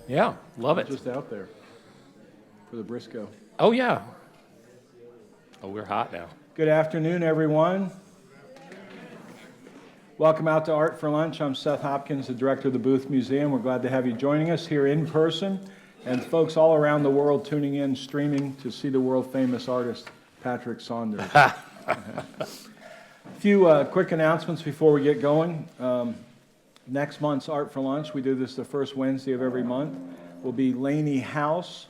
Yeah, love it. Just out there for the Briscoe. Oh, yeah. Oh, we're hot now. Good afternoon, everyone. Welcome out to Art for Lunch. I'm Seth Hopkins, the director of the Booth Museum. We're glad to have you joining us here in person, and folks all around the world tuning in, streaming to see the world-famous artist, Patrick Saunders. A few quick announcements before we get going. Next month's Art for Lunch, we do this the first Wednesday of every month, will be Laney House,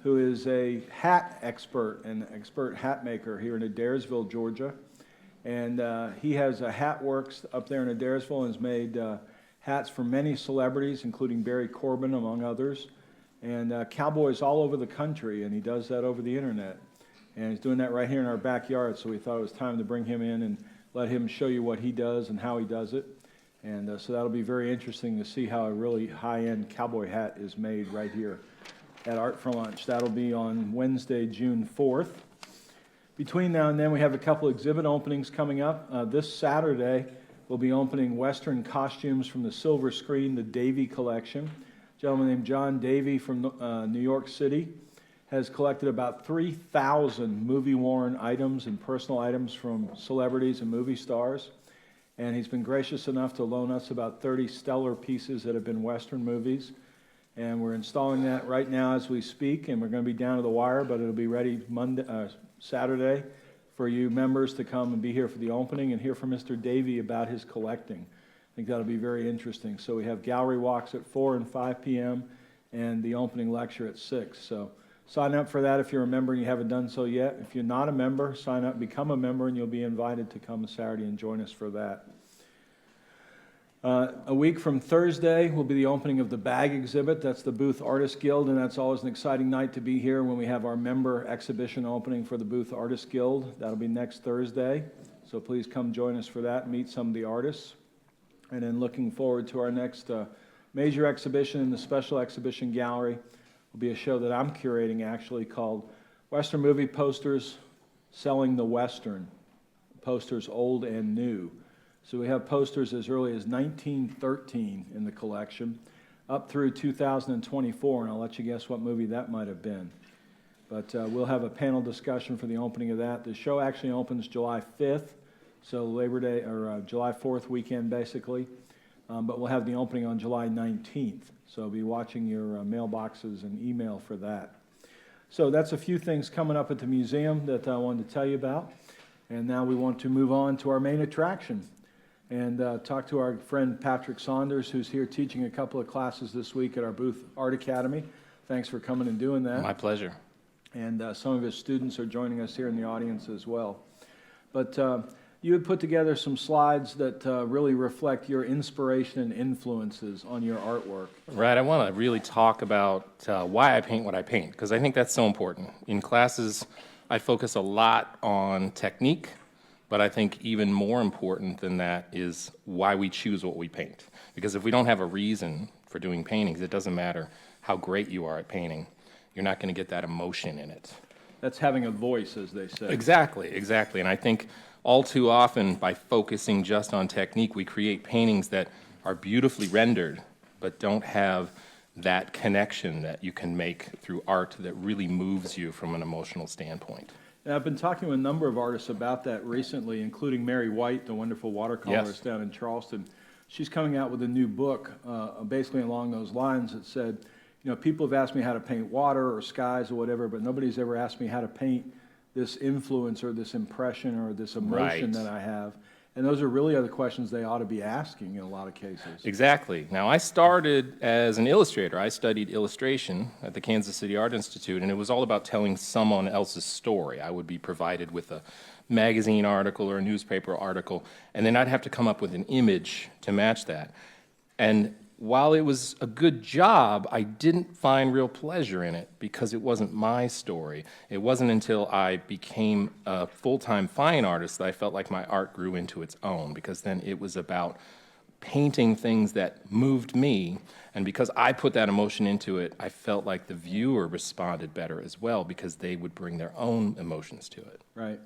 who is a hat expert and expert hat maker here in Adairsville, Georgia. And he has a hat works up there in Adairsville and has made hats for many celebrities, including Barry Corbin, among others, and cowboys all over the country, and he does that over the internet. And he's doing that right here in our backyard, so we thought it was time to bring him in and let him show you what he does and how he does it. And so that'll be very interesting to see how a really high-end cowboy hat is made right here at Art for Lunch. That'll be on Wednesday, June 4th. Between now and then, we have a couple exhibit openings coming up. This Saturday, we'll be opening Western costumes from the Silver Screen, the Davey Collection. A gentleman named John Davey from New York City has collected about 3,000 movie-worn items and personal items from celebrities and movie stars. And he's been gracious enough to loan us about 30 stellar pieces that have been Western movies. And we're installing that right now as we speak, and we're going to be down to the wire, but it'll be ready Saturday for you members to come and be here for the opening and hear from Mr. Davey about his collecting. I think that'll be very interesting. So we have gallery walks at 4 and 5 p.m. and the opening lecture at 6. So sign up for that if you're a member and you haven't done so yet. If you're not a member, sign up, become a member, and you'll be invited to come Saturday and join us for that. A week from Thursday will be the opening of the Bag exhibit. That's the Booth Artist Guild, and that's always an exciting night to be here when we have our member exhibition opening for the Booth Artist Guild. That'll be next Thursday, so please come join us for that and meet some of the artists. And then looking forward to our next major exhibition in the Special Exhibition Gallery will be a show that I'm curating actually called Western Movie Posters Selling the Western, posters old and new. So we have posters as early as 1913 in the collection, up through 2024, and I'll let you guess what movie that might have been. But we'll have a panel discussion for the opening of that. The show actually opens July 5th, so Labor Day, or July 4th weekend, basically. But we'll have the opening on July 19th, so be watching your mailboxes and email for that. So that's a few things coming up at the museum that I wanted to tell you about. And now we want to move on to our main attraction and talk to our friend Patrick Saunders, who's here teaching a couple of classes this week at our Booth Art Academy. Thanks for coming and doing that. My pleasure. And some of his students are joining us here in the audience as well. But you had put together some slides that really reflect your inspiration and influences on your artwork. Right, I want to really talk about why I paint what I paint, because I think that's so important. In classes, I focus a lot on technique, but I think even more important than that is why we choose what we paint. Because if we don't have a reason for doing paintings, it doesn't matter how great you are at painting. You're not going to get that emotion in it. That's having a voice, as they say. Exactly. And I think all too often, by focusing just on technique, we create paintings that are beautifully rendered, but don't have that connection that you can make through art that really moves you from an emotional standpoint. And I've been talking to a number of artists about that recently, including Mary White, the wonderful watercolorist down in Charleston. She's coming out with a new book, basically along those lines, that said, you know, people have asked me how to paint water or skies or whatever, but nobody's ever asked me how to paint this influence or this impression or this emotion that I have. And those are really the questions they ought to be asking in a lot of cases. Exactly. Now, I started as an illustrator. I studied illustration at the Kansas City Art Institute, and it was all about telling someone else's story. I would be provided with a magazine article or a newspaper article, and then I'd have to come up with an image to match that. And while it was a good job, I didn't find real pleasure in it because it wasn't my story. It wasn't until I became a full-time fine artist that I felt like my art grew into its own, because then it was about painting things that moved me, and because I put that emotion into it, I felt like the viewer responded better as well because they would bring their own emotions to it. Right.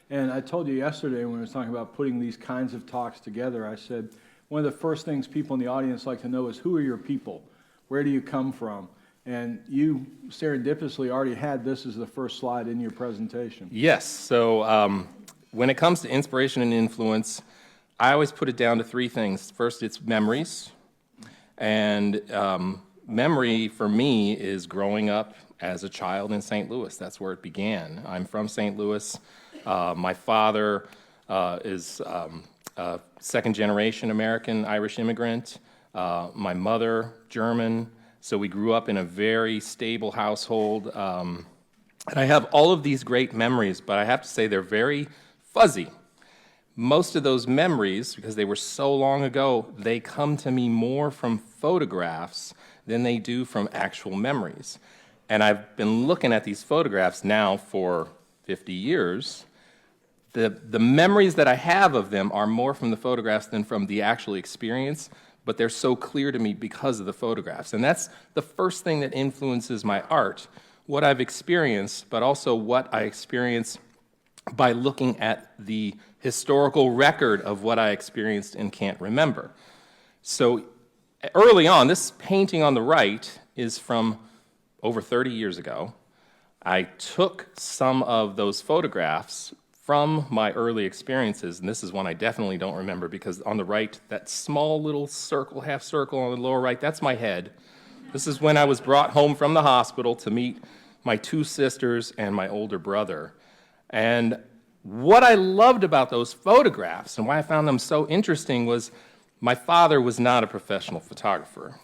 And I told you yesterday when we were talking about putting these kinds of talks together, I said, one of the first things people in the audience like to know is, who are your people? Where do you come from? And you serendipitously already had this as the first slide in your presentation. Yes. So when it comes to inspiration and influence, I always put it down to three things. First, it's memories. And memory for me is growing up as a child in St. Louis. That's where it began. I'm from St. Louis. My father is a second-generation American Irish immigrant. My mother, German. So we grew up in a very stable household. And I have all of these great memories, but I have to say they're very fuzzy. Most of those memories, because they were so long ago, they come to me more from photographs than they do from actual memories. And I've been looking at these photographs now for 50 years. The memories that I have of them are more from the photographs than from the actual experience, but they're so clear to me because of the photographs. And that's the first thing that influences my art, what I've experienced, but also what I experience by looking at the historical record of what I experienced and can't remember. So early on, this painting on the right is from over 30 years ago. I took some of those photographs from my early experiences, and this is one I definitely don't remember because on the right, that small little circle, half circle on the lower right, that's my head. This is when I was brought home from the hospital to meet my two sisters and my older brother. And what I loved about those photographs and why I found them so interesting was my father was not a professional photographer.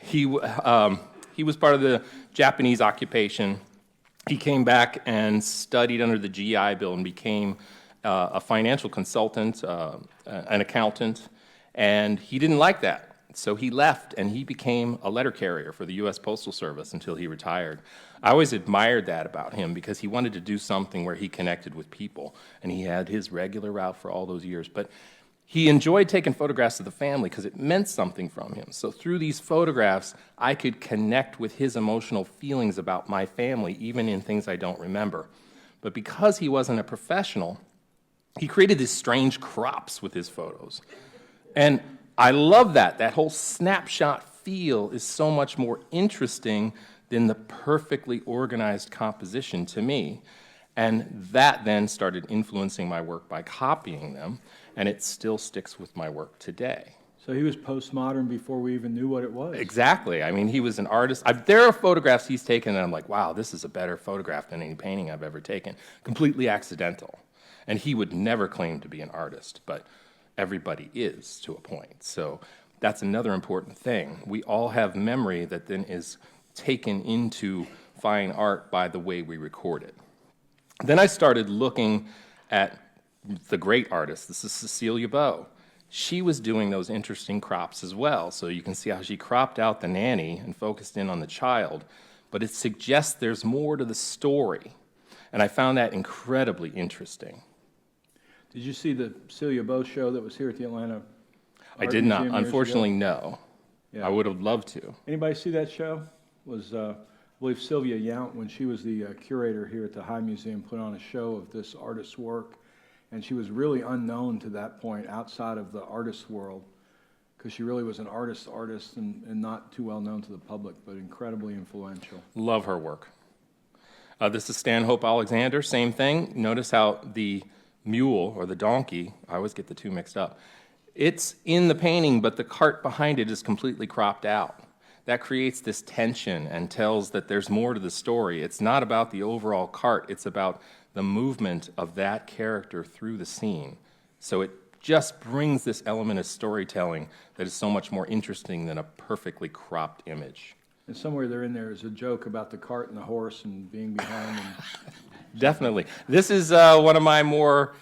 He was part of the Japanese occupation. He came back and studied under the GI Bill and became a financial consultant, an accountant, and he didn't like that. So he left and he became a letter carrier for the U.S. Postal Service until he retired. I always admired that about him because he wanted to do something where he connected with people, and he had his regular route for all those years. But he enjoyed taking photographs of the family because it meant something from him. So through these photographs, I could connect with his emotional feelings about my family, even in things I don't remember. But because he wasn't a professional, he created these strange crops with his photos. And I love that. That whole snapshot feel is so much more interesting than the perfectly organized composition to me. And that then started influencing my work by copying them, and it still sticks with my work today. So he was postmodern before we even knew what it was. Exactly. I mean, he was an artist. There are photographs he's taken, and I'm like, wow, this is a better photograph than any painting I've ever taken. Completely accidental. And he would never claim to be an artist, but everybody is to a point. So that's another important thing. We all have memory that then is taken into fine art by the way we record it. Then I started looking at the great artist. This is Cecilia Beau. She was doing those interesting crops as well. So you can see how she cropped out the nanny and focused in on the child. But it suggests there's more to the story. And I found that incredibly interesting. Did you see the Celia Beau show that was here at the Atlanta I Art did not. Museum years Unfortunately, ago? no. Yeah. I would have loved to. Anybody see that show? Was I believe Sylvia Yount, when she was the curator here at the High Museum, put on a show of this artist's work, and she was really unknown to that point outside of the artist world, because she really was an artist and not too well known to the public, but incredibly influential. Love her work. This is Stanhope Alexander, same thing. Notice how the mule, or the donkey, I always get the two mixed up, it's in the painting, but the cart behind it is completely cropped out. That creates this tension and tells that there's more to the story. It's not about the overall cart, it's about the movement of that character through the scene. So it just brings this element of storytelling that is so much more interesting than a perfectly cropped image. And somewhere there in there is a joke about the cart and the horse and being behind. Definitely. This is one of my more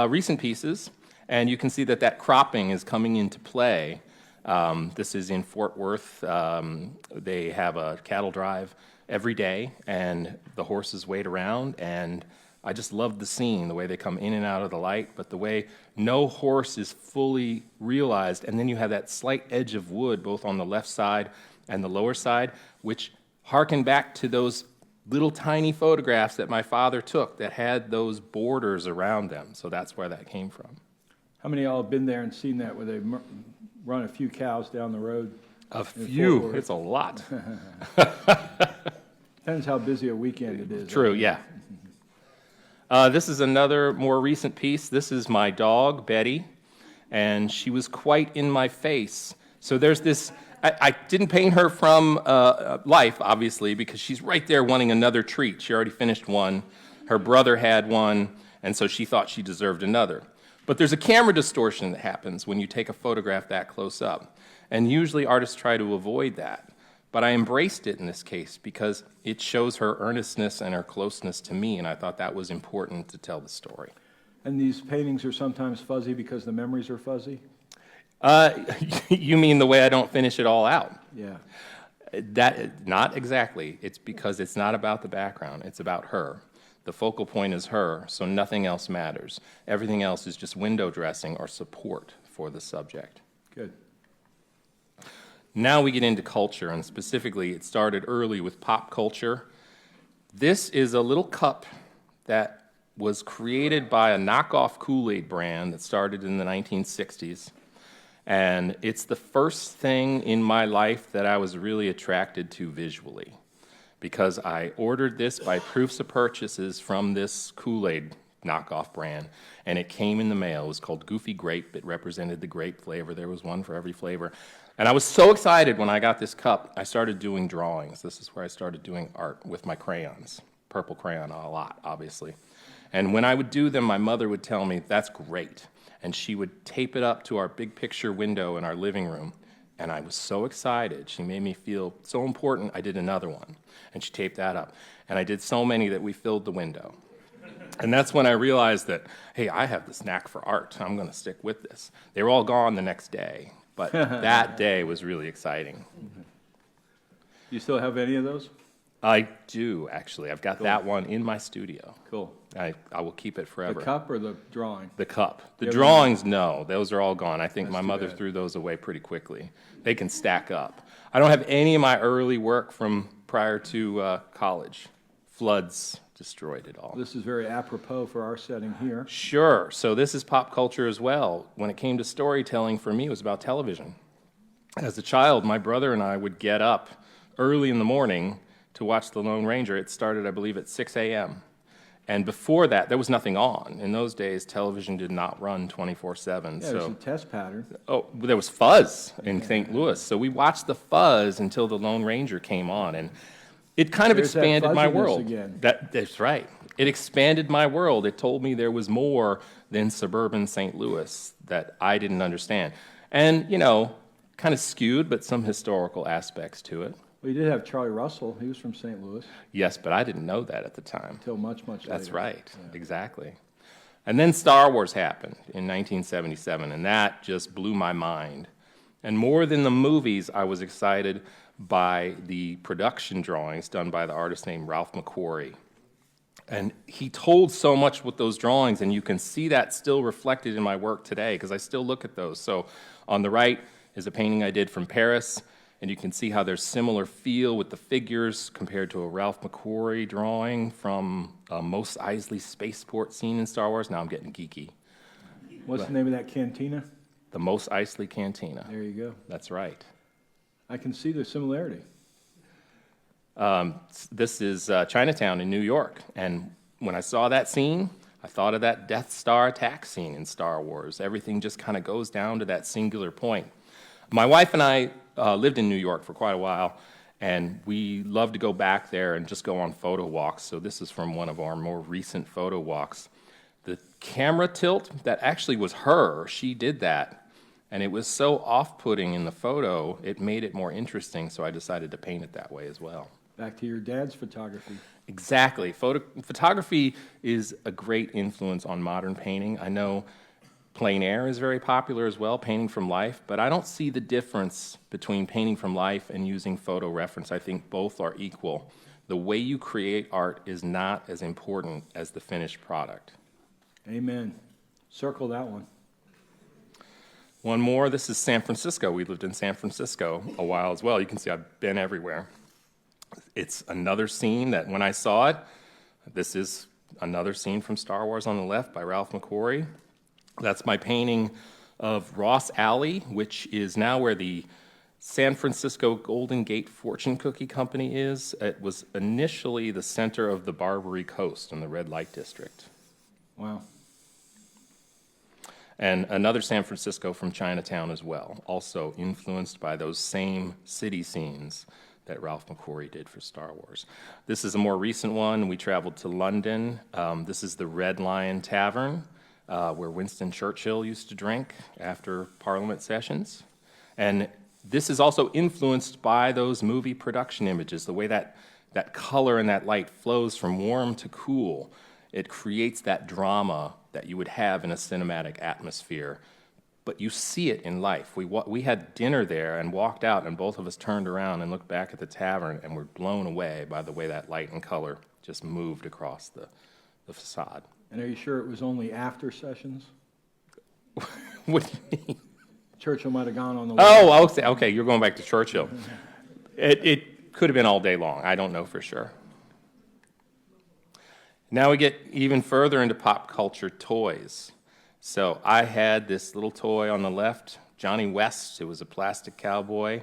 recent pieces, and you can see that that cropping is coming into play. This is in Fort Worth. They have a cattle drive every day, and the horses wait around, and I just love the scene, the way they come in and out of the light, but the way no horse is fully realized, and then you have that slight edge of wood both on the left side and the lower side, which harken back to those little tiny photographs that my father took that had those borders around them. So that's where that came from. How many of y'all have been there and seen that, where they run a few cows down the road? A Fort few. Worth. It's a lot. Depends how busy a weekend it is. True, yeah. This is another more recent piece. This is my dog, Betty, and she was quite in my face. So there's this, I didn't paint her from life, obviously, because she's right there wanting another treat. She already finished one. Her brother had one, and so she thought she deserved another. But there's a camera distortion that happens when you take a photograph that close up. And usually artists try to avoid that. But I embraced it in this case because it shows her earnestness and her closeness to me, and I thought that was important to tell the story. And these paintings are sometimes fuzzy because the memories are fuzzy? You mean the way I don't finish it all out? Yeah. That, not exactly. It's because it's not about the background. It's about her. The focal point is her, so nothing else matters. Everything else is just window dressing or support for the subject. Good. Now we get into culture, and specifically it started early with pop culture. This is a little cup that was created by a knockoff Kool-Aid brand that started in the 1960s. And it's the first thing in my life that I was really attracted to visually, because I ordered this by proofs of purchases from this Kool-Aid knockoff brand, and it came in the mail. It was called Goofy Grape. It represented the grape flavor. There was one for every flavor. And I was so excited when I got this cup, I started doing drawings. This is where I started doing art with my crayons, purple crayon a lot, obviously. And when I would do them, my mother would tell me, "That's great." And she would tape it up to our big picture window in our living room. And I was so excited. She made me feel so important, I did another one. And she taped that up. And I did so many that we filled the window. And that's when I realized that, hey, I have this knack for art. I'm going to stick with this. They were all gone the next day. But that day was really exciting. You still have any of those? I do, actually. I've got Cool. that one in my studio. Cool. I will keep it forever. The cup or the drawing? The cup. The You ever- drawings, no. Those are all gone. I think That's my too mother bad. threw those away pretty quickly. They can stack up. I don't have any of my early work from prior to college. Floods destroyed it all. This is very apropos for our setting here. Sure. So this is pop culture as well. When it came to storytelling, for me, it was about television. As a child, my brother and I would get up early in the morning to watch The Lone Ranger. It started, I believe, at 6 a.m. And before that, there was nothing on. In those days, television did not run 24/7. Yeah, there's So, a test pattern. there was Fuzz in St. Louis. So we watched the Fuzz until The Lone Ranger came on, and it kind of There's that expanded my fuzziness world. again. That's right. It expanded my world. It told me there was more than suburban St. Louis that I didn't understand. And, kind of skewed, but some historical aspects to it. Well, you did have Charlie Russell. He was from St. Louis Yes, but I didn't know that at the time. until much, much later. That's right, exactly. And then Star Wars happened in 1977, and that just blew my mind. And more than the movies, I was excited by the production drawings done by the artist named Ralph McQuarrie. And he told so much with those drawings, and you can see that still reflected in my work today, because I still look at those. So on the right is a painting I did from Paris, and you can see how there's similar feel with the figures compared to a Ralph McQuarrie drawing from Mos Eisley spaceport scene in Star Wars. Now I'm getting geeky. What's the name of that cantina? The Mos Eisley Cantina. There you go. That's right. I can see the similarity. This is Chinatown in New York, and when I saw that scene, I thought of that Death Star attack scene in Star Wars. Everything just kind of goes down to that singular point. My wife and I lived in New York for quite a while, and we love to go back there and just go on photo walks. So this is from one of our more recent photo walks. The camera tilt, that actually was her. She did that, and it was so off-putting in the photo, it made it more interesting, so I decided to paint it that way as well. Back to your dad's photography. Exactly. Photography is a great influence on modern painting. I know plein air is very popular as well, painting from life, but I don't see the difference between painting from life and using photo reference. I think both are equal. The way you create art is not as important as the finished product. Amen. Circle that one. One more, this is San Francisco. We lived in San Francisco a while as well. You can see I've been everywhere. It's another scene that when I saw it, this is another scene from Star Wars on the left by Ralph McQuarrie. That's my painting of Ross Alley, which is now where the San Francisco Golden Gate Fortune Cookie Company is. It was initially the center of the Barbary Coast in the red light district. Wow. And another San Francisco from Chinatown as well, also influenced by those same city scenes that Ralph McQuarrie did for Star Wars. This is a more recent one. We traveled to London. This is the Red Lion Tavern, where Winston Churchill used to drink after Parliament sessions. And this is also influenced by those movie production images, the way that color and that light flows from warm to cool. It creates that drama that you would have in a cinematic atmosphere, but you see it in life. We had dinner there and walked out, and both of us turned around and looked back at the tavern and were blown away by the way that light and color just moved across the facade. And are you sure it was only after sessions? What do you mean? Churchill might have gone on the way. Oh, okay, you're going back to Churchill. It could have been all day long. I don't know for sure. Now we get even further into pop culture toys. So I had this little toy on the left, Johnny West. It was a plastic cowboy.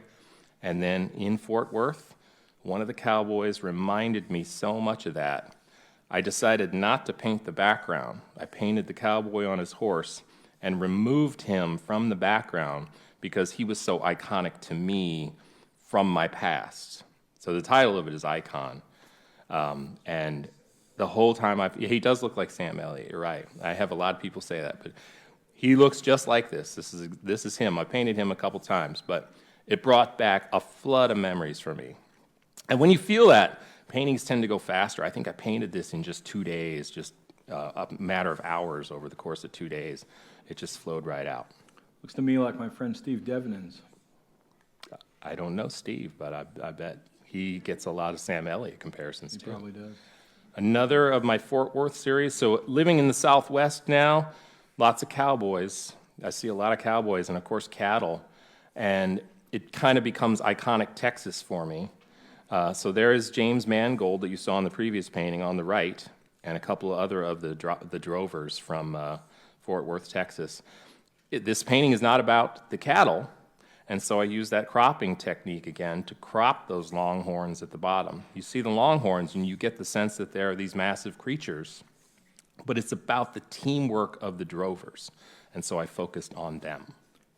And then in Fort Worth, one of the cowboys reminded me so much of that. I decided not to paint the background. I painted the cowboy on his horse and removed him from the background because he was so iconic to me from my past. So the title of it is Icon. And the whole time, he does look like Sam Elliott, you're right. I have a lot of people say that, but he looks just like this. This is him. I painted him a couple times, but it brought back a flood of memories for me. And when you feel that, paintings tend to go faster. I think I painted this in just 2 days, just a matter of hours over the course of 2 days. It just flowed right out. Looks to me like my friend Steve Devenins. I don't know Steve, but I bet he gets a lot of Sam Elliott comparisons too. He probably does. Another of my Fort Worth series. So living in the Southwest now, lots of cowboys. I see a lot of cowboys and, of course, cattle. And it kind of becomes iconic Texas for me. So there is James Mangold that you saw in the previous painting on the right, and a couple of other of the drovers from Fort Worth, Texas. This painting is not about the cattle, and so I use that cropping technique again to crop those longhorns at the bottom. You see the longhorns, and you get the sense that there are these massive creatures, but it's about the teamwork of the drovers, and so I focused on them.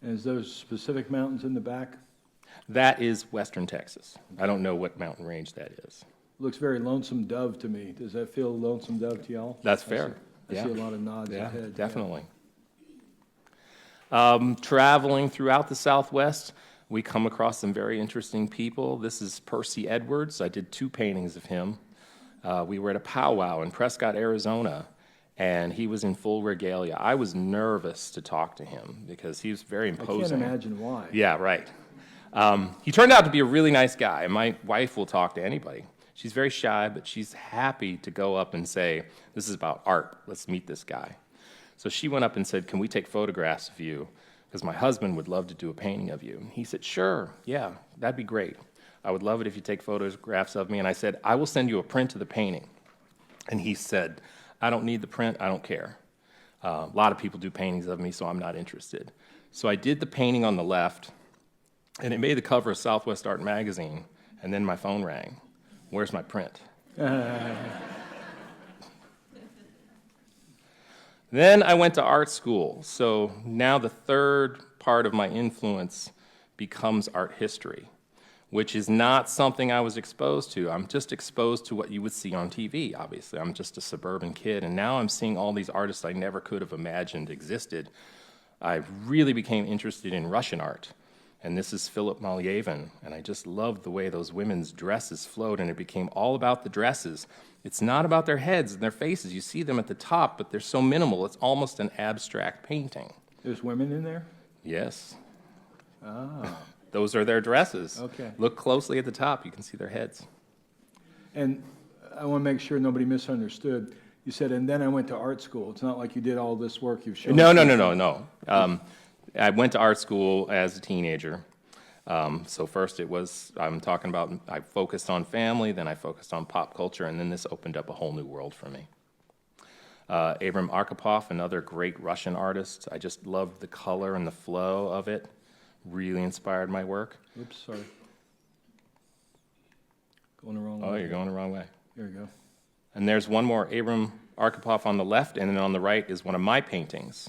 And is those specific mountains in the back? That is Western Texas. I don't know what mountain range that is. Looks very Lonesome Dove to me. Does that feel Lonesome Dove to y'all? That's fair. I see a lot of nods ahead. Definitely. Traveling throughout the Southwest, we come across some very interesting people. This is Percy Edwards. I did 2 paintings of him. We were at a powwow in Prescott, Arizona, and he was in full regalia. I was nervous to talk to him because he was very imposing. I can't imagine why. Yeah, right. He turned out to be a really nice guy. My wife will talk to anybody. She's very shy, but she's happy to go up and say, this is about art. Let's meet this guy. So she went up and said, can we take photographs of you? Because my husband would love to do a painting of you. And he said, sure, yeah, that'd be great. I would love it if you take photographs of me. And I said, I will send you a print of the painting. And he said, I don't need the print, I don't care. A lot of people do paintings of me, so I'm not interested. So I did the painting on the left, and it made the cover of Southwest Art Magazine, and then my phone rang. Where's my print? Then I went to art school. So now the third part of my influence becomes art history, which is not something I was exposed to. I'm just exposed to what you would see on TV, obviously. I'm just a suburban kid, and now I'm seeing all these artists I never could have imagined existed. I really became interested in Russian art. And this is Philip Malyevin, and I just loved the way those women's dresses flowed, and it became all about the dresses. It's not about their heads and their faces. You see them at the top, but they're so minimal, it's almost an abstract painting. There's women in there? Yes. Ah. Those are their dresses. Okay. Look closely at the top, you can see their heads. And I want to make sure nobody misunderstood. You said, and then I went to art school. It's not like you did all this work you've shown. No. I went to art school as a teenager. So first I focused on family, then I focused on pop culture, and then this opened up a whole new world for me. Abram Arkhipov, another great Russian artist. I just loved the color and the flow of it. really inspired my work. Oops, sorry. Going the wrong way. Oh, you're going the wrong way. There we go. And there's one more, Abram Arkhipov on the left, and then on the right is one of my paintings.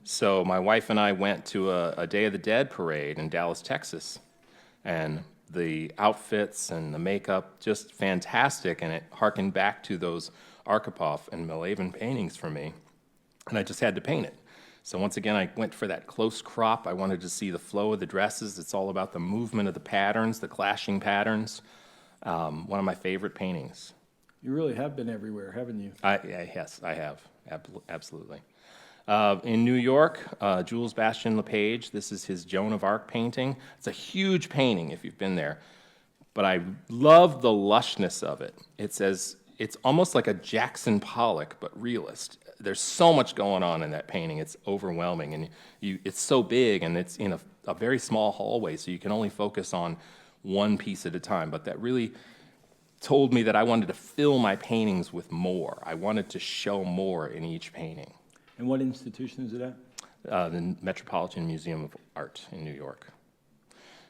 So my wife and I went to a Day of the Dead parade in Dallas, Texas, and the outfits and the makeup, just fantastic, and it harkened back to those Arkhipov and Malevin paintings for me, and I just had to paint it. So once again, I went for that close crop. I wanted to see the flow of the dresses. It's all about the movement of the patterns, the clashing patterns. One of my favorite paintings. You really have been everywhere, haven't you? Yes, I have, absolutely. In New York, Jules Bastien Lepage, this is his Joan of Arc painting. It's a huge painting if you've been there, but I love the lushness of it. It's almost like a Jackson Pollock, but realist. There's so much going on in that painting. It's overwhelming, and it's so big, and it's in a very small hallway, so you can only focus on one piece at a time. But that really told me that I wanted to fill my paintings with more. I wanted to show more in each painting. And what institution is it at? The Metropolitan Museum of Art in New York.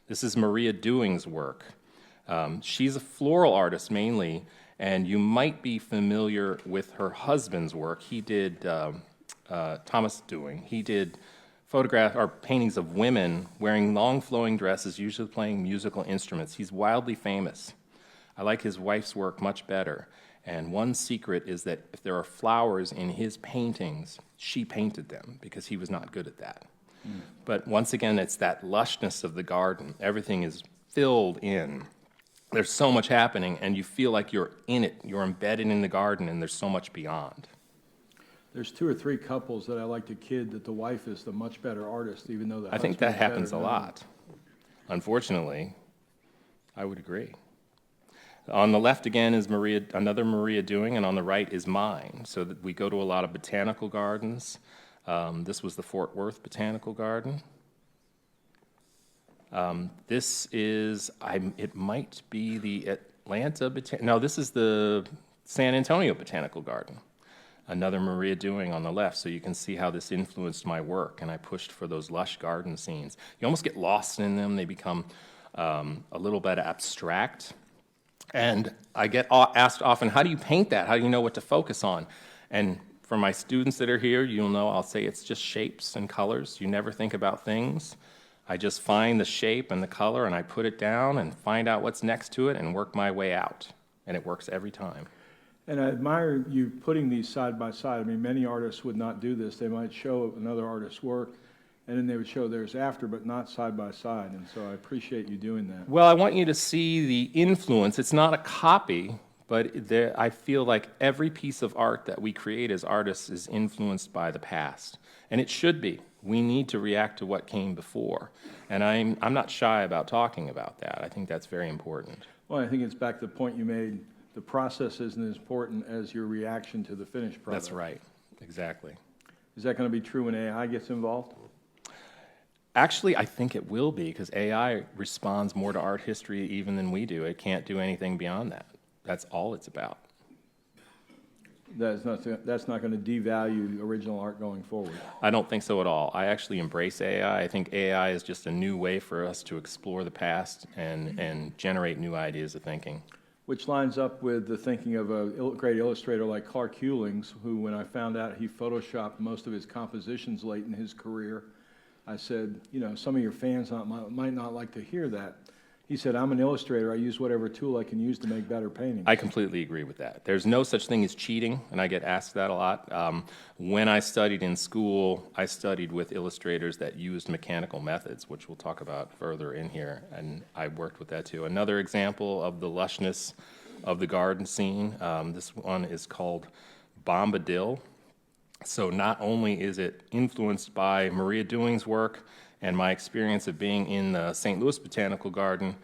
This is Maria Dewing's work. She's a floral artist mainly, and you might be familiar with her husband's work. He did, Thomas Dewing, he did paintings of women wearing long flowing dresses, usually playing musical instruments. He's wildly famous. I like his wife's work much better. And one secret is that if there are flowers in his paintings, she painted them because he was not good at that. But once again, it's that lushness of the garden. Everything is filled in. There's so much happening, and you feel like you're in it. You're embedded in the garden, and there's so much beyond. There's 2 or 3 couples that I like to kid that the wife is the much better artist, even though the I think that husband's happens a better. lot. Unfortunately, I would agree. On the left again is another Maria Dewing, and on the right is mine. So that we go to a lot of botanical gardens. This was the Fort Worth Botanical Garden. This is, it might be the Atlanta no, this is the San Antonio Botanical Garden. Another Maria Dewing on the left, so you can see how this influenced my work, and I pushed for those lush garden scenes. You almost get lost in them. They become a little bit abstract. And I get asked often, how do you paint that? How do you know what to focus on? And for my students that are here, you'll know I'll say it's just shapes and colors. You never think about things. I just find the shape and the color, and I put it down and find out what's next to it and work my way out. And it works every time. And I admire you putting these side by side. I mean, many artists would not do this. They might show another artist's work, and then they would show theirs after, but not side by side. And so I appreciate you doing that. Well, I want you to see the influence. It's not a copy, but I feel like every piece of art that we create as artists is influenced by the past. And it should be. We need to react to what came before. And I'm not shy about talking about that. I think that's very important. Well, I think it's back to the point you made. The process isn't as important as your reaction to the finished product. That's right. Exactly. Is that going to be true when AI gets involved? Actually, I think it will be, because AI responds more to art history even than we do. It can't do anything beyond that. That's all it's about. That's not going to devalue original art going forward. I don't think so at all. I actually embrace AI. I think AI is just a new way for us to explore the past and generate new ideas of thinking. Which lines up with the thinking of a great illustrator like Clark Hewlings, who, when I found out he photoshopped most of his compositions late in his career, I said, you know, some of your fans might not like to hear that. He said, I'm an illustrator. I use whatever tool I can use to make better paintings. I completely agree with that. There's no such thing as cheating, and I get asked that a lot. When I studied in school, I studied with illustrators that used mechanical methods, which we'll talk about further in here, and I worked with that too. Another example of the lushness of the garden scene, this one is called Bombadil. So not only is it influenced by Maria Dewing's work and my experience of being in the St. Louis Botanical Garden,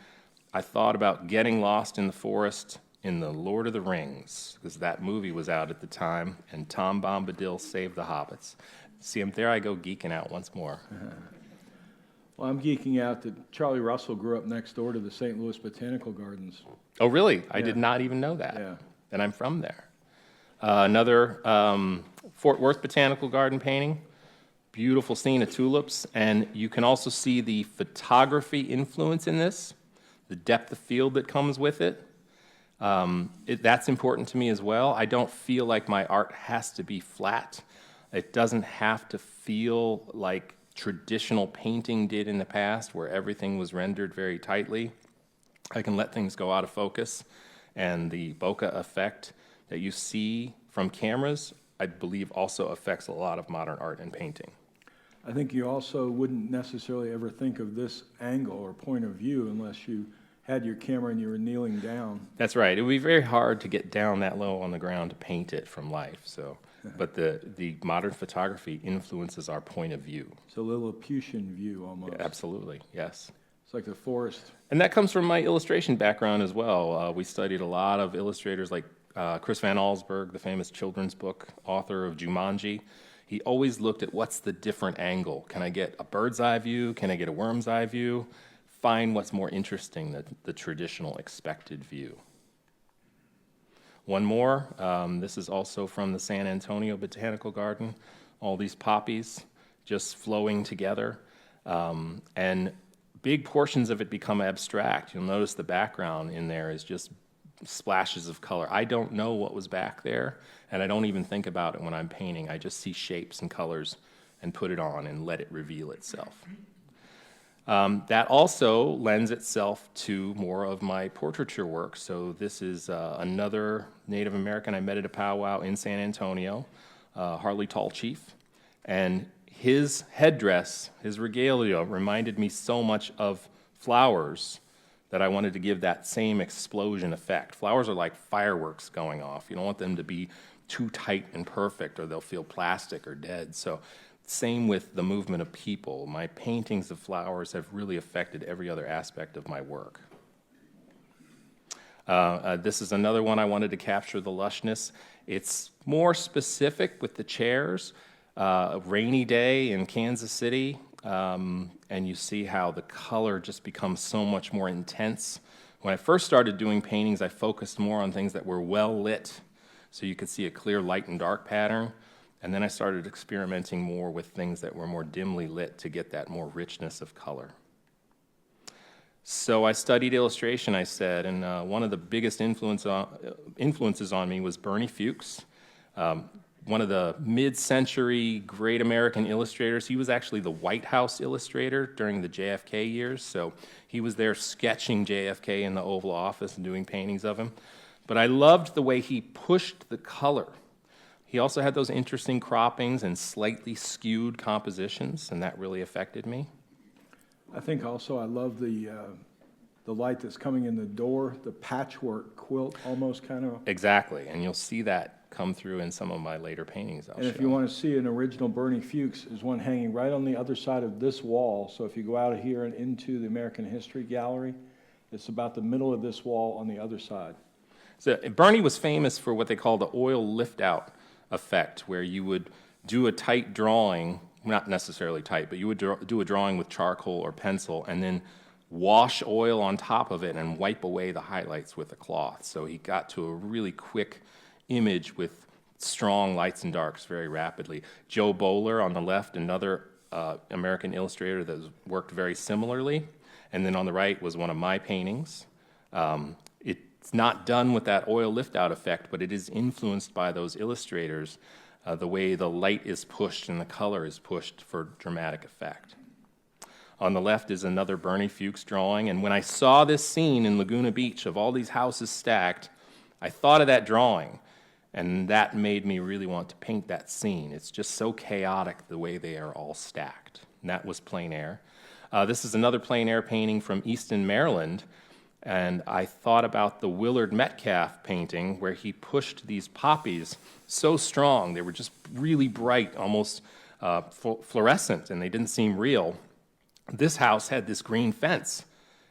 I thought about getting lost in the forest in The Lord of the Rings, because that movie was out at the time, and Tom Bombadil saved the hobbits. See, there I go geeking out once more. Well, I'm geeking out that Charlie Russell grew up next door to the St. Louis Botanical Gardens. Oh, really? I Yeah. did not even know that. Yeah. And I'm from there. Another Fort Worth Botanical Garden painting. beautiful scene of tulips, and you can also see the photography influence in this, the depth of field that comes with it. That's important to me as well. I don't feel like my art has to be flat. It doesn't have to feel like traditional painting did in the past, where everything was rendered very tightly. I can let things go out of focus, and the bokeh effect that you see from cameras, I believe, also affects a lot of modern art and painting. I think you also wouldn't necessarily ever think of this angle or point of view unless you had your camera and you were kneeling down. That's right. It would be very hard to get down that low on the ground to paint it from life. So, but the modern photography influences our point of view. It's a Lilliputian view almost. Yeah, absolutely, yes. It's like the forest. And that comes from my illustration background as well. We studied a lot of illustrators like Chris Van Allsburg, the famous children's book author of Jumanji. He always looked at what's the different angle. Can I get a bird's eye view? Can I get a worm's eye view? Find what's more interesting than the traditional expected view. One more, this is also from the San Antonio Botanical Garden. All these poppies just flowing together. And big portions of it become abstract. You'll notice the background in there is just splashes of color. I don't know what was back there, and I don't even think about it when I'm painting. I just see shapes and colors and put it on and let it reveal itself. That also lends itself to more of my portraiture work. So this is another Native American I met at a powwow in San Antonio, Harley Tall Chief, and his headdress, his regalia, reminded me so much of flowers that I wanted to give that same explosion effect. Flowers are like fireworks going off. You don't want them to be too tight and perfect, or they'll feel plastic or dead. So same with the movement of people. My paintings of flowers have really affected every other aspect of my work. This is another one I wanted to capture the lushness. It's more specific with the chairs. A rainy day in Kansas City, and you see how the color just becomes so much more intense. When I first started doing paintings, I focused more on things that were well lit, so you could see a clear light and dark pattern. And then I started experimenting more with things that were more dimly lit to get that more richness of color. So I studied illustration, I said, and one of the biggest influences on me was Bernie Fuchs, one of the mid-century great American illustrators. He was actually the White House illustrator during the JFK years, so he was there sketching JFK in the Oval Office and doing paintings of him. But I loved the way he pushed the color. He also had those interesting croppings and slightly skewed compositions, and that really affected me. I think also I love the light that's coming in the door, the patchwork quilt almost kind of. Exactly, and you'll see that come through in some of my later paintings. And if you want to see an original Bernie Fuchs, there's one hanging right on the other side of this wall. So if you go out of here and into the American History Gallery, it's about the middle of this wall on the other side. So Bernie was famous for what they call the oil lift-out effect, where you would do a tight drawing, not necessarily tight, but you would do a drawing with charcoal or pencil and then wash oil on top of it and wipe away the highlights with a cloth. So he got to a really quick image with strong lights and darks very rapidly. Joe Bowler on the left, another American illustrator that worked very similarly. And then on the right was one of my paintings. It's not done with that oil lift-out effect, but it is influenced by those illustrators, the way the light is pushed and the color is pushed for dramatic effect. On the left is another Bernie Fuchs drawing, and when I saw this scene in Laguna Beach of all these houses stacked, I thought of that drawing, and that made me really want to paint that scene. It's just so chaotic the way they are all stacked. And that was plein air. This is another plein air painting from Easton, Maryland, and I thought about the Willard Metcalf painting where he pushed these poppies so strong. They were just really bright, almost fluorescent, and they didn't seem real. This house had this green fence,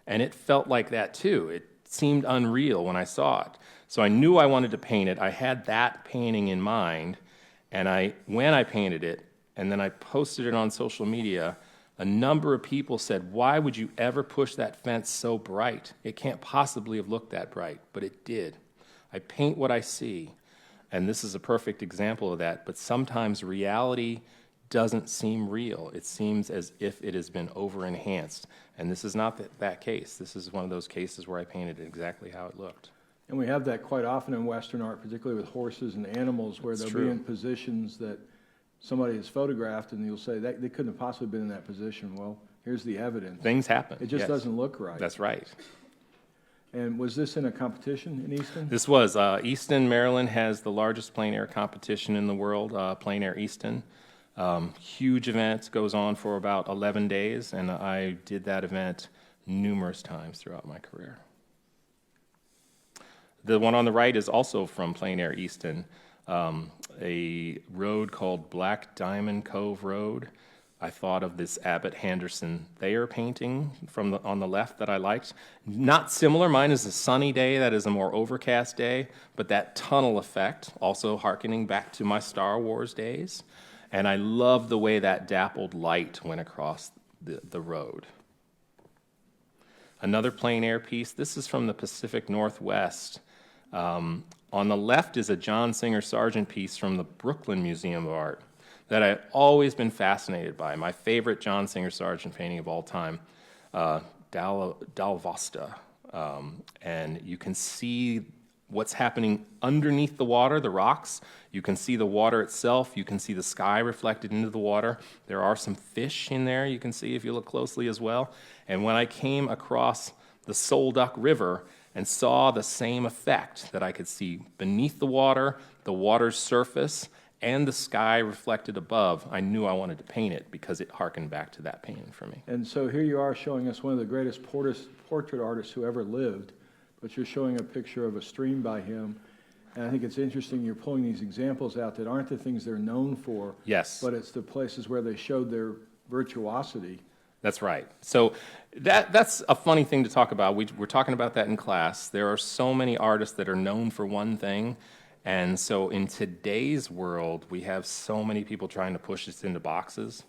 and it felt like that too. It seemed unreal when I saw it. So I knew I wanted to paint it. I had that painting in mind, and when I painted it, and then I posted it on social media, a number of people said, "Why would you ever push that fence so bright? It can't possibly have looked that bright," but it did. I paint what I see, and this is a perfect example of that, but sometimes reality doesn't seem real. It seems as if it has been over-enhanced. And this is not that case. This is one of those cases where I painted it exactly how it looked. And we have that quite often in Western art, particularly with horses and animals, where they'll be in positions that somebody has photographed, and you'll say, that they couldn't have possibly been in that position. Well, here's the evidence. Things happen. It just doesn't look right. That's right. And was this in a competition in Easton? This was. Easton, Maryland has the largest plein air competition in the world, Plein Air Easton. Huge event, goes on for about 11 days, and I did that event numerous times throughout my career. The one on the right is also from Plein Air Easton, a road called Black Diamond Cove Road. I thought of this Abbott Henderson Thayer painting on the left that I liked. Not similar, mine is a sunny day, that is a more overcast day, but that tunnel effect, also hearkening back to my Star Wars days. And I love the way that dappled light went across the road. Another plein air piece, this is from the Pacific Northwest. On the left is a John Singer Sargent piece from the Brooklyn Museum of Art that I've always been fascinated by. My favorite John Singer Sargent painting of all time, Dalvasta. And you can see what's happening underneath the water, the rocks. You can see the water itself. You can see the sky reflected into the water. There are some fish in there you can see if you look closely as well. And when I came across the Soul Duck River and saw the same effect that I could see beneath the water's surface, and the sky reflected above, I knew I wanted to paint it because it harkened back to that painting for me. And so here you are showing us one of the greatest portrait artists who ever lived, but you're showing a picture of a stream by him. And I think it's interesting you're pulling these examples out that aren't the things they're known for. Yes. But it's the places where they showed their virtuosity. That's right. So that's a funny thing to talk about. We're talking about that in class. There are so many artists that are known for one thing. And so in today's world, we have so many people trying to push us into boxes.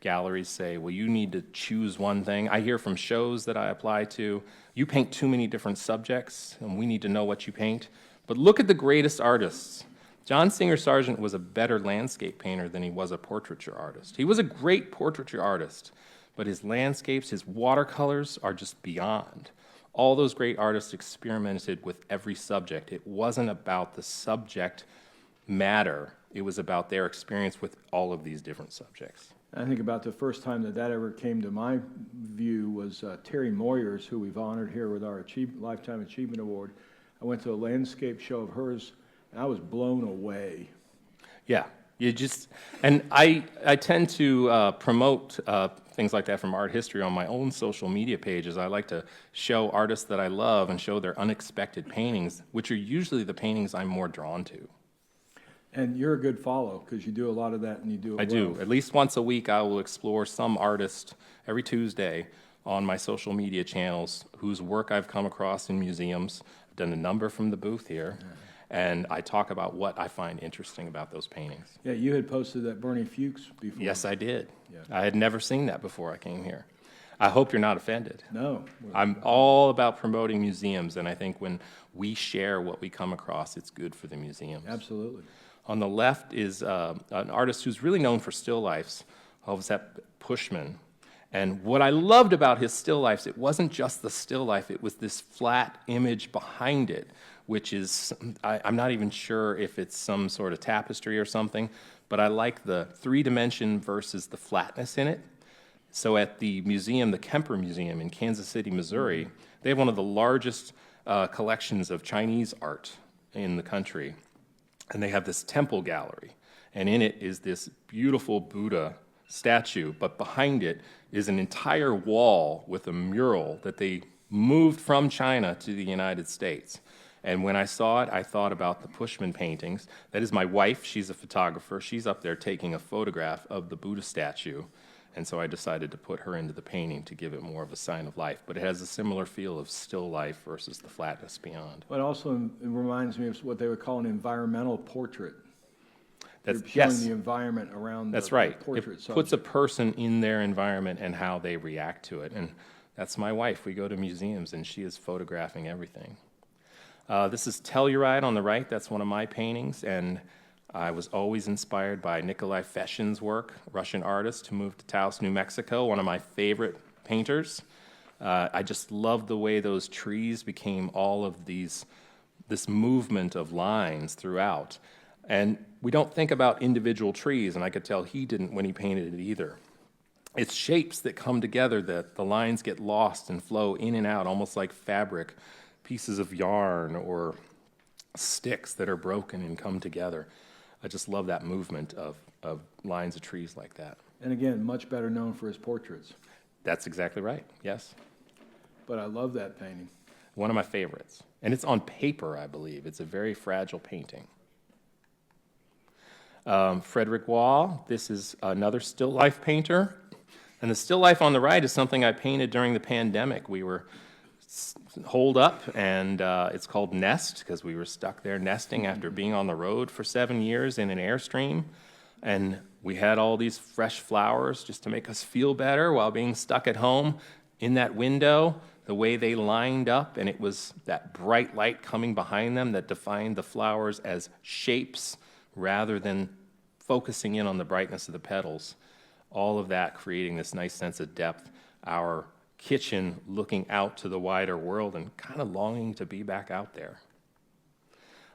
Galleries say, well, you need to choose one thing. I hear from shows that I apply to, you paint too many different subjects, and we need to know what you paint. But look at the greatest artists. John Singer Sargent was a better landscape painter than he was a portraiture artist. He was a great portraiture artist, but his landscapes, his watercolors are just beyond. All those great artists experimented with every subject. It wasn't about the subject matter. It was about their experience with all of these different subjects. I think about the first time that ever came to my view was Terry Moyers, who we've honored here with our Lifetime Achievement Award. I went to a landscape show of hers, and I was blown away. Yeah, and I tend to promote things like that from art history on my own social media pages. I like to show artists that I love and show their unexpected paintings, which are usually the paintings I'm more drawn to. And you're a good follow, because you do a lot of that, and you do it well. I do. At least once a week, I will explore some artist every Tuesday on my social media channels whose work I've come across in museums. I've done a number from the booth here. And I talk about what I find interesting about those paintings. Yeah, you had posted that Bernie Fuchs before. Yes, I did. Yeah. I had never seen that before I came here. I hope you're not offended. No. I'm all about promoting museums, and I think when we share what we come across, it's good for the museums. Absolutely. On the left is an artist who's really known for still lifes, Seth Pushman. And what I loved about his still lifes, it wasn't just the still life, it was this flat image behind it, which is, I'm not even sure if it's some sort of tapestry or something, but I like the 3-dimension versus the flatness in it. So at the museum, the Kemper Museum in Kansas City, Missouri, they have one of the largest collections of Chinese art in the country. And they have this temple gallery, and in it is this beautiful Buddha statue, but behind it is an entire wall with a mural that they moved from China to the United States. And when I saw it, I thought about the Pushman paintings. That is my wife. She's a photographer. She's up there taking a photograph of the Buddha statue. And so I decided to put her into the painting to give it more of a sign of life. But it has a similar feel of still life versus the flatness beyond. But also it reminds me of what they would call an environmental portrait. That's, You're showing yes. the environment around That's the right. portrait It subject. puts a person in their environment and how they react to it. And that's my wife. We go to museums, and she is photographing everything. This is Telluride on the right. That's one of my paintings. And I was always inspired by Nikolai Feshin's work, Russian artist who moved to Taos, New Mexico, one of my favorite painters. I just loved the way those trees became all of this movement of lines throughout. And we don't think about individual trees, and I could tell he didn't when he painted it either. It's shapes that come together that the lines get lost and flow in and out, almost like fabric, pieces of yarn or sticks that are broken and come together. I just love that movement of lines of trees like that. And again, much better known for his portraits. That's exactly right, yes. But I love that painting. One of my favorites. And it's on paper, I believe. It's a very fragile painting. Frederick Waugh, this is another still life painter. And the still life on the right is something I painted during the pandemic. We were holed up, and it's called Nest, because we were stuck there nesting after being on the road for 7 years in an Airstream. And we had all these fresh flowers just to make us feel better while being stuck at home. In that window, the way they lined up, and it was that bright light coming behind them that defined the flowers as shapes rather than focusing in on the brightness of the petals. All of that creating this nice sense of depth. Our kitchen looking out to the wider world and kind of longing to be back out there.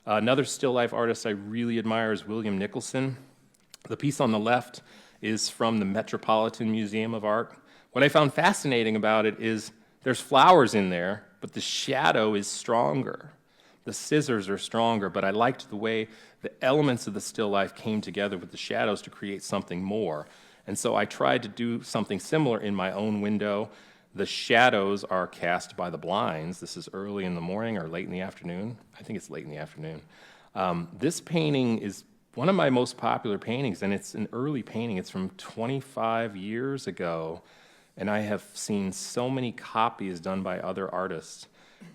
Another still life artist I really admire is William Nicholson. The piece on the left is from the Metropolitan Museum of Art. What I found fascinating about it is there's flowers in there, but the shadow is stronger. The scissors are stronger, but I liked the way the elements of the still life came together with the shadows to create something more. And so I tried to do something similar in my own window. The shadows are cast by the blinds. This is early in the morning or late in the afternoon. I think it's late in the afternoon. This painting is one of my most popular paintings, and it's an early painting. It's from 25 years ago, and I have seen so many copies done by other artists.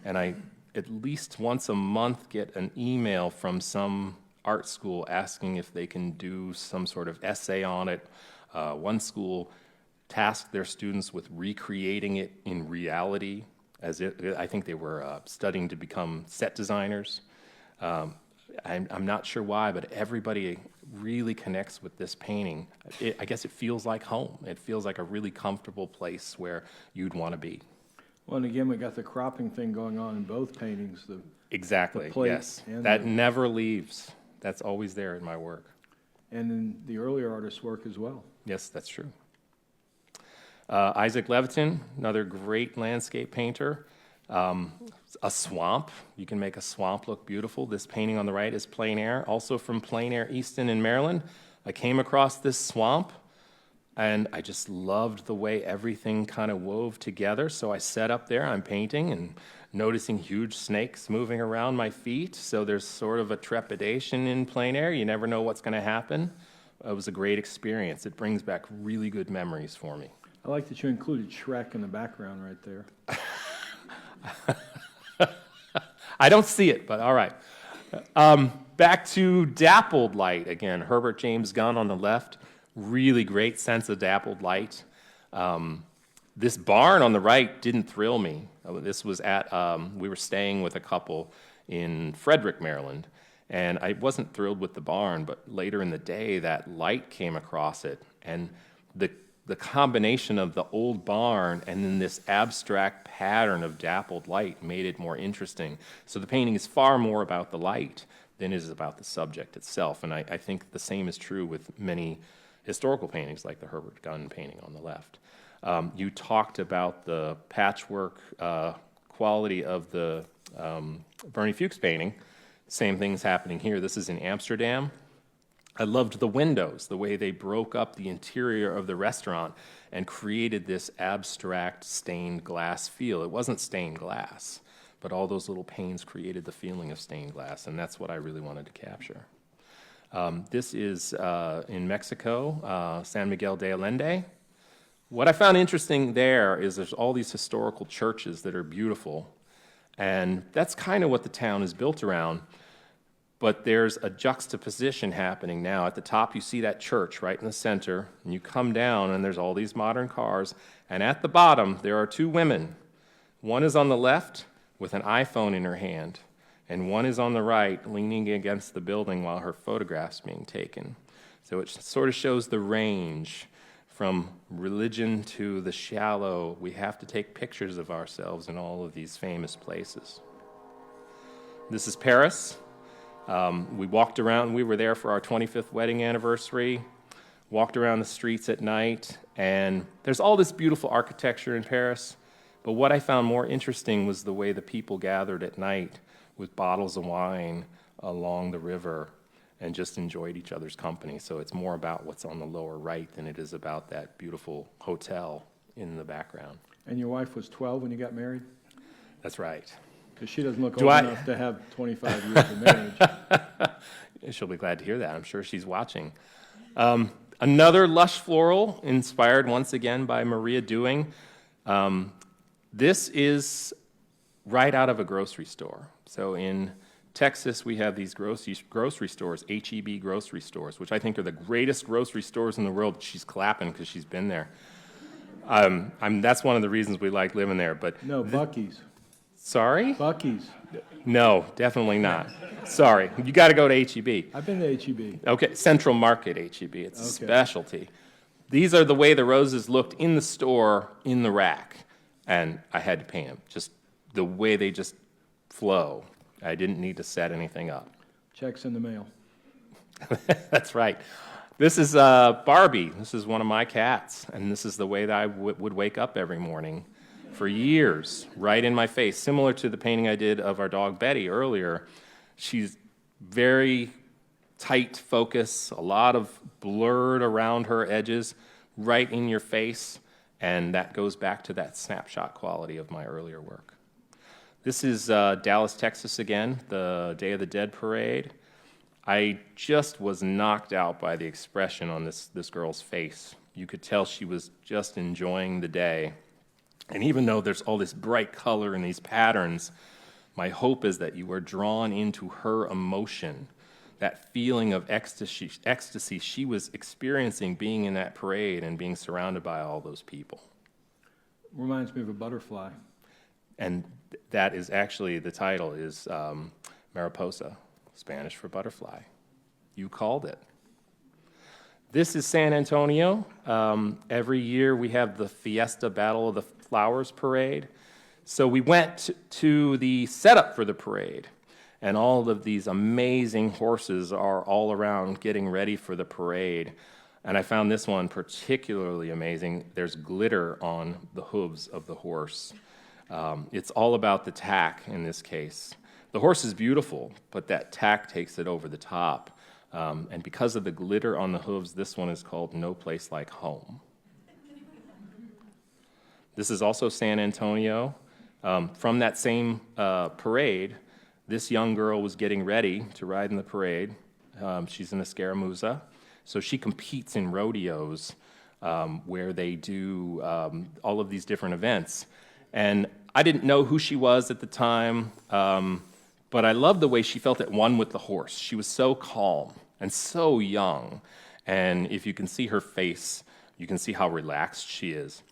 And I, at least once a month, get an email from some art school asking if they can do some sort of essay on it. One school tasked their students with recreating it in reality, I think they were studying to become set designers. I'm not sure why, but everybody really connects with this painting. I guess it feels like home. It feels like a really comfortable place where you'd want to be. Well, and again, we got the cropping thing going on in both paintings. Exactly, plate yes. and That the- never leaves. That's always there in my work. And in the earlier artist's work as well. Yes, that's true. Isaac Levitin, another great landscape painter. A swamp. You can make a swamp look beautiful. This painting on the right is Plein Air, also from Plein Air Easton in Maryland. I came across this swamp, and I just loved the way everything kind of wove together. So I sat up there, I'm painting, and noticing huge snakes moving around my feet. So there's sort of a trepidation in Plein Air. You never know what's going to happen. It was a great experience. It brings back really good memories for me. I like that you included Shrek in the background right there. I don't see it, but all right. Back to dappled light again. Herbert James Gunn on the left. Really great sense of dappled light. This barn on the right didn't thrill me. This was at, we were staying with a couple in Frederick, Maryland, and I wasn't thrilled with the barn, but later in the day, that light came across it, and the combination of the old barn and then this abstract pattern of dappled light made it more interesting. So the painting is far more about the light than it is about the subject itself, and I think the same is true with many historical paintings like the Herbert Gunn painting on the left. You talked about the patchwork quality of the Bernie Fuchs painting. Same thing's happening here. This is in Amsterdam. I loved the windows, the way they broke up the interior of the restaurant and created this abstract stained glass feel. It wasn't stained glass, but all those little panes created the feeling of stained glass, and that's what I really wanted to capture. This is in Mexico, San Miguel de Allende. What I found interesting there is there's all these historical churches that are beautiful, and that's kind of what the town is built around. But there's a juxtaposition happening now. At the top, you see that church right in the center, and you come down, and there's all these modern cars, and at the bottom, there are two women. One is on the left with an iPhone in her hand, and one is on the right, leaning against the building while her photograph's being taken. So it sort of shows the range from religion to the shallow. We have to take pictures of ourselves in all of these famous places. This is Paris. We walked around. We were there for our 25th wedding anniversary, walked around the streets at night, and there's all this beautiful architecture in Paris, but what I found more interesting was the way the people gathered at night with bottles of wine along the river and just enjoyed each other's company. So it's more about what's on the lower right than it is about that beautiful hotel in the background. And your wife was 12 when you got married? That's right. Because she doesn't look old enough to have 25 years of marriage. She'll be glad to hear that. I'm sure she's watching. Another lush floral, inspired once again by Maria Dewing. This is right out of a grocery store. So in Texas, we have these grocery stores, H-E-B grocery stores, which I think are the greatest grocery stores in the world. She's clapping because she's been there. That's one of the reasons we like living there. But No, Buc-ee's. Sorry? Buc-ee's. No, definitely not. Sorry. You got to go to H-E-B. I've been to H-E-B. Okay, Central Market H-E-B. It's a Okay. specialty. These are the way the roses looked in the store, in the rack, and I had to paint them. Just the way they just flow. I didn't need to set anything up. Checks in the mail. That's right. This is Barbie. This is one of my cats, and this is the way that I would wake up every morning for years, right in my face, similar to the painting I did of our dog Betty earlier. She's very tight focus, a lot of blurred around her edges, right in your face, and that goes back to that snapshot quality of my earlier work. This is Dallas, Texas again, the Day of the Dead parade. I just was knocked out by the expression on this girl's face. You could tell she was just enjoying the day. And even though there's all this bright color and these patterns, my hope is that you are drawn into her emotion, that feeling of ecstasy she was experiencing being in that parade and being surrounded by all those people. Reminds me of a butterfly. And that is actually, the title is Mariposa, Spanish for butterfly. You called it. This is San Antonio. Every year we have the Fiesta Battle of the Flowers parade. So we went to the setup for the parade, and all of these amazing horses are all around getting ready for the parade. And I found this one particularly amazing. There's glitter on the hooves of the horse. It's all about the tack in this case. The horse is beautiful, but that tack takes it over the top. And because of the glitter on the hooves, this one is called No Place Like Home. This is also San Antonio. From that same parade, this young girl was getting ready to ride in the parade. She's an escaramuza. So she competes in rodeos where they do all of these different events. And I didn't know who she was at the time, but I loved the way she felt at one with the horse. She was so calm and so young. And if you can see her face, you can see how relaxed she is.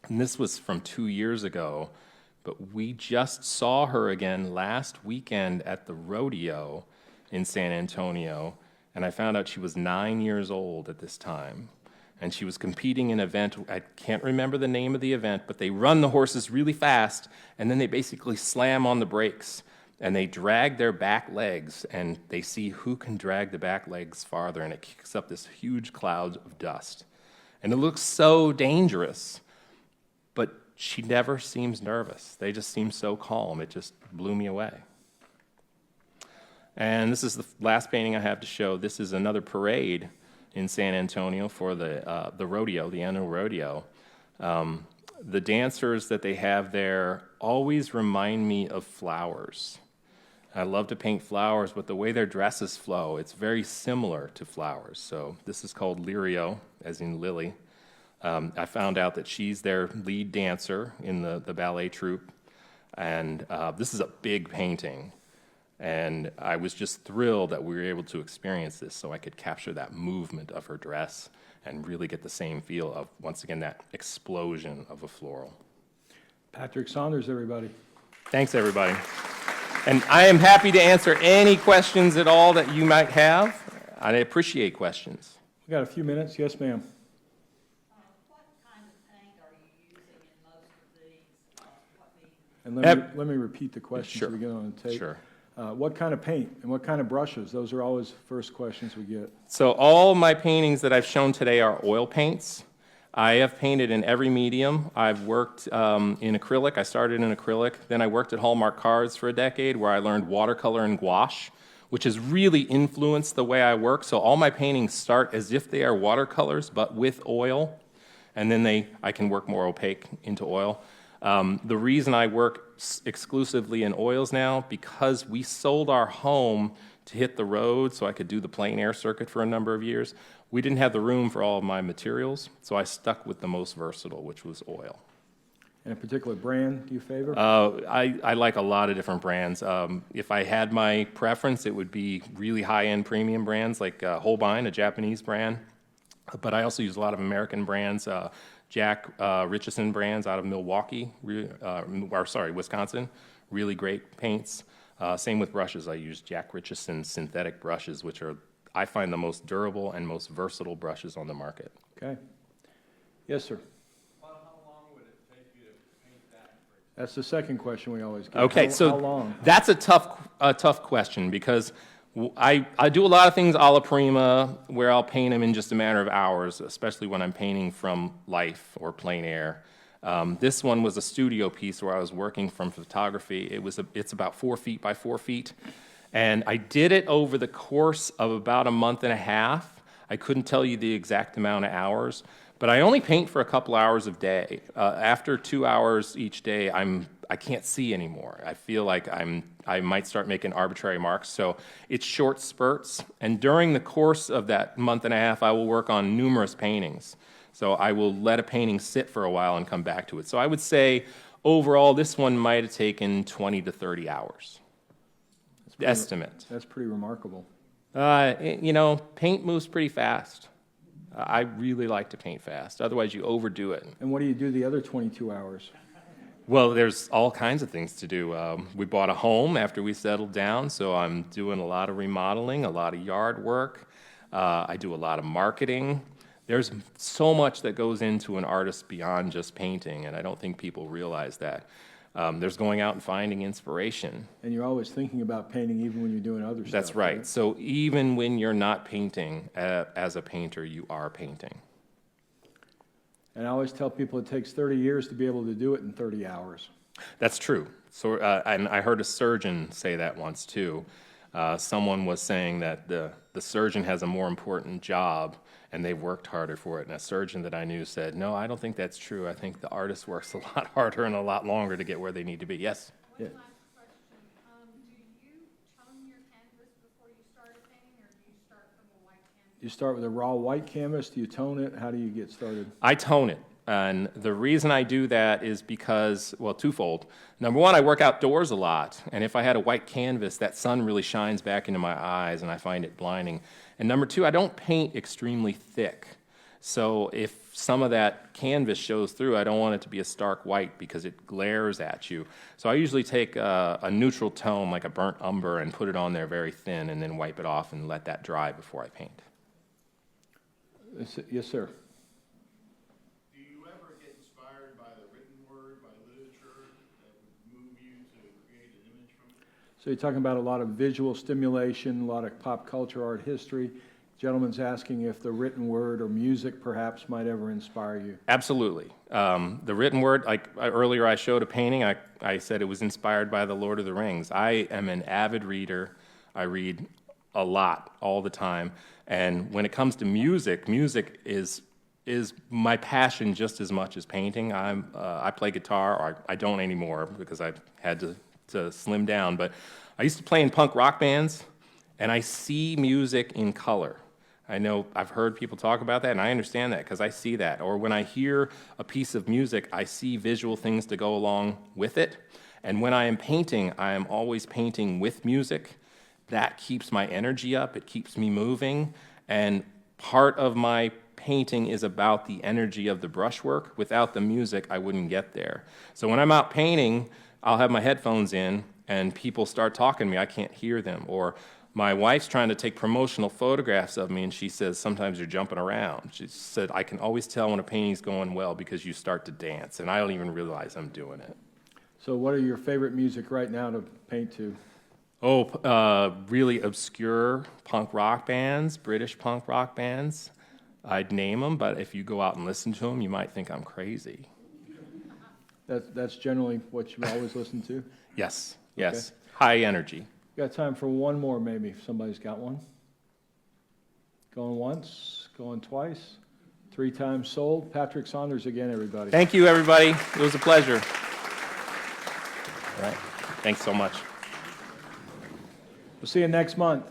And this was from 2 years ago, but we just saw her again last weekend at the rodeo in San Antonio, and I found out she was 9 years old at this time. And she was competing in an event, I can't remember the name of the event, but they run the horses really fast, and then they basically slam on the brakes, and they drag their back legs, and they see who can drag the back legs farther, and it kicks up this huge cloud of dust. And it looks so dangerous, but she never seems nervous. They just seem so calm. It just blew me away. And this is the last painting I have to show. This is another parade in San Antonio for the rodeo, the annual rodeo. The dancers that they have there always remind me of flowers. I love to paint flowers, but the way their dresses flow, it's very similar to flowers. So this is called Lirio, as in Lily. I found out that she's their lead dancer in the ballet troupe, and this is a big painting. And I was just thrilled that we were able to experience this so I could capture that movement of her dress and really get the same feel of, once again, that explosion of a floral. Patrick Saunders, everybody. Thanks, everybody. And I am happy to answer any questions at all that you might have. I appreciate questions. We got a few minutes. Yes, ma'am. What kind of paint are you using in most of these? And let me repeat the question Sure. so we get on the tape. Sure. What kind of paint and what kind of brushes? Those are always first questions we get. So all my paintings that I've shown today are oil paints. I have painted in every medium. I've worked in acrylic. I started in acrylic. Then I worked at Hallmark Cards for a decade where I learned watercolor and gouache, which has really influenced the way I work. So all my paintings start as if they are watercolors, but with oil. And then I can work more opaque into oil. The reason I work exclusively in oils now, because we sold our home to hit the road so I could do the plein air circuit for a number of years. We didn't have the room for all of my materials, so I stuck with the most versatile, which was oil. And a particular brand do you favor? I like a lot of different brands. If I had my preference, it would be really high-end premium brands like Holbein, a Japanese brand. But I also use a lot of American brands, Jack Richardson brands out of Milwaukee, Wisconsin. Really great paints. Same with brushes. I use Jack Richardson synthetic brushes, which are, I find, the most durable and most versatile brushes on the market. Okay. Yes, sir. About how long would it take you to paint that? That's the second question we always get. Okay, How so long? that's a tough question because I do a lot of things alla prima where I'll paint them in just a matter of hours, especially when I'm painting from life or plein air. This one was a studio piece where I was working from photography. It's about 4 feet by 4 feet. And I did it over the course of about a month and a half. I couldn't tell you the exact amount of hours, but I only paint for a couple hours a day. After 2 hours each day, I can't see anymore. I feel like I might start making arbitrary marks. So it's short spurts. And during the course of that month and a half, I will work on numerous paintings. So I will let a painting sit for a while and come back to it. So I would say overall, this one might have taken 20 to 30 hours. Estimate. That's pretty remarkable. Paint moves pretty fast. I really like to paint fast. Otherwise, you overdo it. And what do you do the other 22 hours? Well, there's all kinds of things to do. We bought a home after we settled down, so I'm doing a lot of remodeling, a lot of yard work. I do a lot of marketing. There's so much that goes into an artist beyond just painting, and I don't think people realize that. There's going out and finding inspiration. And you're always thinking about painting even when you're doing other stuff. That's right. So even when you're not painting, as a painter, you are painting. And I always tell people it takes 30 years to be able to do it in 30 hours. That's true. So, and I heard a surgeon say that once too. Someone was saying that the surgeon has a more important job and they've worked harder for it. And a surgeon that I knew said, no, I don't think that's true. I think the artist works a lot harder and a lot longer to get where they need to be. Yes? Yeah. One last question. Do you tone your canvas before you start a painting, or do you start from a white canvas? You start with a raw white canvas. Do you tone it? How do you get started? I tone it. And the reason I do that is because, well, twofold. Number one, I work outdoors a lot. And if I had a white canvas, that sun really shines back into my eyes and I find it blinding. And number two, I don't paint extremely thick. So if some of that canvas shows through, I don't want it to be a stark white because it glares at you. So I usually take a neutral tone, like a burnt umber, and put it on there very thin and then wipe it off and let that dry before I paint. Yes, sir. Do you ever get inspired by the written word, by literature, that would move you to create an image from it? So you're talking about a lot of visual stimulation, a lot of pop culture, art history. Gentleman's asking if the written word or music perhaps might ever inspire you. Absolutely. The written word, like earlier I showed a painting, I said it was inspired by The Lord of the Rings. I am an avid reader. I read a lot, all the time. And when it comes to music, music is my passion just as much as painting. I play guitar, or I don't anymore because I've had to slim down, but I used to play in punk rock bands, and I see music in color. I know I've heard people talk about that, and I understand that because I see that. Or when I hear a piece of music, I see visual things to go along with it. And when I am painting, I am always painting with music. That keeps my energy up, it keeps me moving, and part of my painting is about the energy of the brushwork. Without the music, I wouldn't get there. So when I'm out painting, I'll have my headphones in, and people start talking to me. I can't hear them. Or my wife's trying to take promotional photographs of me, and she says, sometimes you're jumping around. She said, I can always tell when a painting's going well because you start to dance, and I don't even realize I'm doing it. So what are your favorite music right now to paint to? Really obscure punk rock bands, British punk rock bands. I'd name them, but if you go out and listen to them, you might think I'm crazy. That's generally what you always listen to? Yes, yes. High energy. Got time for one more, maybe, if somebody's got one. Going once, going twice, 3 times sold. Patrick Saunders again, everybody. Thank you, everybody. It was a pleasure. All right. Thanks so much. We'll see you next month.